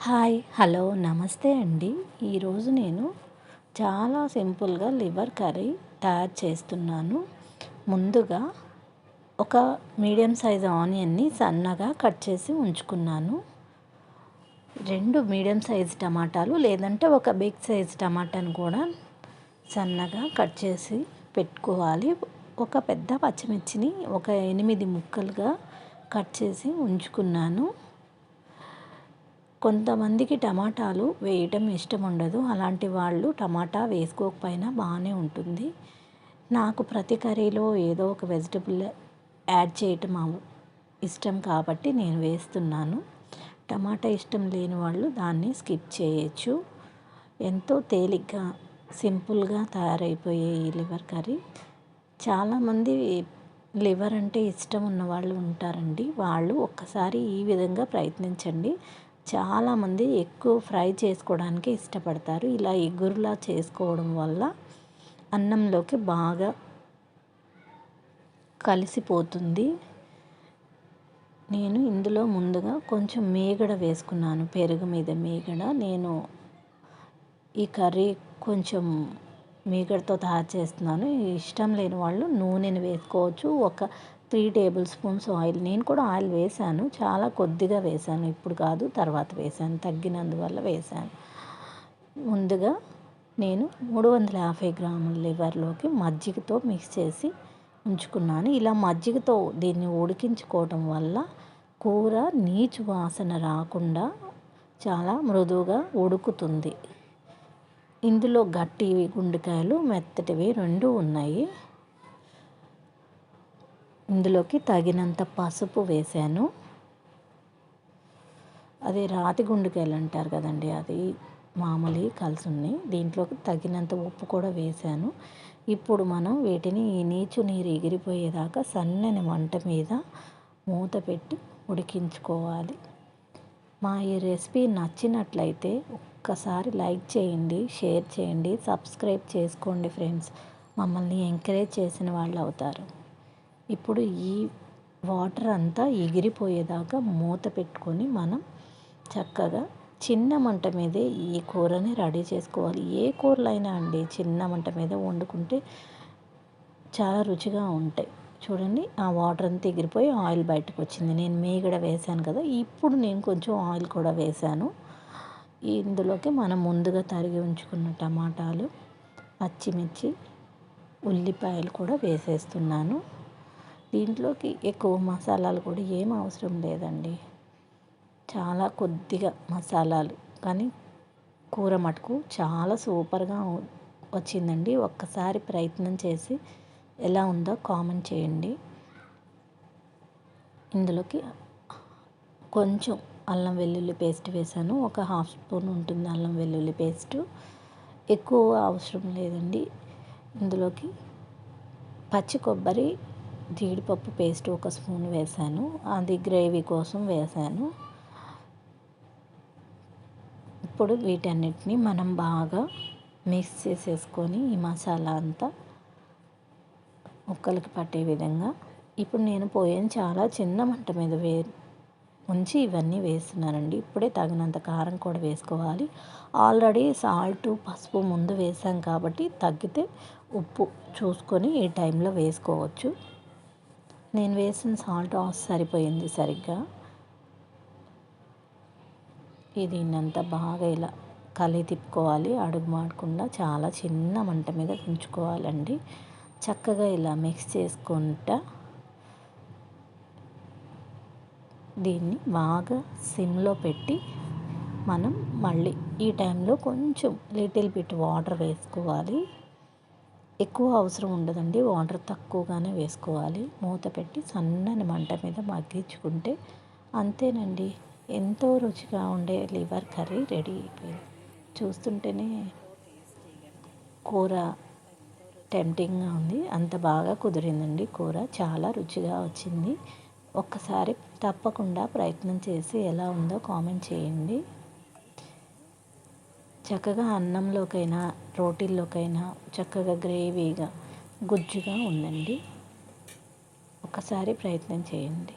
Hi hello నమస్తే అండి. ఈరోజు నేను చాలా సింపుల్గా లివర్ కర్రీ తయారు చేస్తున్నాను. ముందుగా ఒక మీడియం సైజ్ ఆనియన్ని సన్నగా కట్ చేసి ఉంచుకున్నాను. 2 మీడియం సైజ్ టమాటాలు లేదంటే ఒక బిగ్ సైజ్ టమాటాను కూడా సన్నగా కట్ చేసి పెట్టుకోవాలి. ఒక పెద్ద పచ్చిమిర్చిని ఒక 8 ముక్కలుగా కట్ చేసి ఉంచుకున్నాను. కొంతమందికి టమాటాలు వేయటం ఇష్టం ఉండదు. అలాంటి వాళ్ళు టమాటా వేసుకోకపోయినా బాగానే ఉంటుంది. నాకు ప్రతి కర్రీలో ఏదో ఒక వెజిటబుల్ యాడ్ చేయటం ఇష్టం కాబట్టి నేను వేస్తున్నాను. టమాటా ఇష్టం లేని వాళ్ళు దాన్ని స్కిప్ చేయొచ్చు. ఎంతో తేలిగ్గా సింపుల్గా తయారైపోయే ఈ లివర్ కర్రీ చాలామంది లివర్ అంటే ఇష్టం ఉన్న వాళ్ళు ఉంటారండి. వాళ్ళు ఒక్కసారి ఈ విధంగా ప్రయత్నించండి. చాలామంది ఎక్కువ ఫ్రై చేసుకోవడానికి ఇష్టపడతారు. ఇలా ఎగురులా చేసుకోవడం వల్ల అన్నంలోకి బాగా కలిసిపోతుంది. నేను ఇందులో ముందుగా కొంచెం మీగడ వేసుకున్నాను. పెరుగు మీద మీగడ. నేను ఈ కర్రీ కొంచెం మీగడతో తయారు చేస్తున్నాను. ఇష్టం లేని వాళ్ళు నూనెని వేసుకోవచ్చు. ఒక 3 టేబుల్ స్పూన్స్ ఆయిల్. నేను కూడా ఆయిల్ వేసాను. చాలా కొద్దిగా వేసాను. ఇప్పుడు కాదు, తర్వాత వేసాను. తగ్గినందువల్ల వేసాను. ముందుగా నేను 350 గ్రాముల లివర్లోకి మజ్జిగతో మిక్స్ చేసి ఉంచుకున్నాను. ఇలా మజ్జిగతో దీన్ని ఉడికించుకోవటం వల్ల కూర నీచు వాసన రాకుండా చాలా మృదువుగా ఉడుకుతుంది. ఇందులో గట్టివి గుండెకాయలు, మెత్తటివి 2 ఉన్నాయి. ఇందులోకి తగినంత పసుపు వేసాను. అది రాతి గుండెకాయలు అంటారు కదండి, అది మామూలు కలిసి ఉన్నాయి. దీంట్లోకి తగినంత ఉప్పు కూడా వేసాను. ఇప్పుడు మనం వీటిని ఈ నీచు నీరు ఎగిరిపోయేదాకా సన్నని మంట మీద మూత పెట్టి ఉడికించుకోవాలి. మా ఈ రెసిపీ నచ్చినట్లయితే ఒక్కసారి లైక్ చేయండి, షేర్ చేయండి, సబ్స్క్రైబ్ చేసుకోండి ఫ్రెండ్స్. మమ్మల్ని ఎంకరేజ్ చేసిన వాళ్ళు అవుతారు. ఇప్పుడు ఈ వాటర్ అంతా ఎగిరిపోయేదాకా మూత పెట్టుకొని మనం చక్కగా చిన్న మంట మీదే ఈ కూరని రెడీ చేసుకోవాలి. ఏ కూరలైనా అండి చిన్న మంట మీద వండుకుంటే చాలా రుచిగా ఉంటాయి. చూడండి, ఆ వాటర్ అంతా ఎగిరిపోయి ఆయిల్ బయటకు వచ్చింది. నేను మీగడ వేసాను కదా, ఇప్పుడు నేను కొంచెం ఆయిల్ కూడా వేసాను. ఇందులోకి మనం ముందుగా తరిగి ఉంచుకున్న టమాటాలు, పచ్చిమిర్చి, ఉల్లిపాయలు కూడా వేసేస్తున్నాను. దీంట్లోకి ఎక్కువ మసాలాలు కూడా ఏం అవసరం లేదండి. చాలా కొద్దిగా మసాలాలు, కానీ కూర మటుకు చాలా సూపర్గా వచ్చిందండి. ఒక్కసారి ప్రయత్నం చేసి ఎలా ఉందో కామెంట్ చేయండి. ఇందులోకి కొంచెం అల్లం వెల్లుల్లి పేస్ట్ వేసాను. ఒక 1/2 స్పూన్ ఉంటుంది అల్లం వెల్లుల్లి పేస్టు. ఎక్కువ అవసరం లేదండి. ఇందులోకి పచ్చి కొబ్బరి, జీడిపప్పు పేస్ట్ 1 స్పూన్ వేసాను. అది గ్రేవీ కోసం వేసాను. ఇప్పుడు వీటన్నిటిని మనం బాగా మిక్స్ చేసేసుకొని ఈ మసాలా అంతా ముక్కలకి పట్టే విధంగా ఇప్పుడు నేను పోయాను చాలా చిన్న మంట మీద ఉంచి ఇవన్నీ వేస్తున్నానండి. ఇప్పుడే తగినంత కారం కూడా వేసుకోవాలి. ఆల్రెడీ సాల్ట్, పసుపు ముందు వేసాం కాబట్టి తగ్గితే ఉప్పు చూసుకొని ఈ టైంలో వేసుకోవచ్చు. నేను వేసిన సాల్ట్ సరిపోయింది సరిగ్గా. దీన్నంతా బాగా ఇలా తిప్పుకోవాలి. అడుగు మాడకుండా చాలా చిన్న మంట మీద ఉంచుకోవాలండి. చక్కగా ఇలా మిక్స్ చేసుకుంటా దీన్ని బాగా సిమ్లో పెట్టి మనం మళ్ళీ ఈ టైంలో కొంచెం లిటిల్ బిట్ వాటర్ వేసుకోవాలి. ఎక్కువ అవసరం ఉండదండి, వాటర్ తక్కువగానే వేసుకోవాలి. మూత పెట్టి సన్నని మంట మీద మగ్గించుకుంటే అంతేనండి, ఎంతో రుచిగా ఉండే లివర్ కర్రీ రెడీ అయిపోయింది. చూస్తుంటేనే కూర టెంప్టింగ్గా ఉంది. అంత బాగా కుదిరిందండి కూర. చాలా రుచిగా వచ్చింది. ఒక్కసారి తప్పకుండా ప్రయత్నం చేసి ఎలా ఉందో కామెంట్ చేయండి. చక్కగా అన్నంలోకైనా రోటీల్లోకైనా చక్కగా గ్రేవీగా గుజ్జుగా ఉందండి. ఒకసారి ప్రయత్నం చేయండి.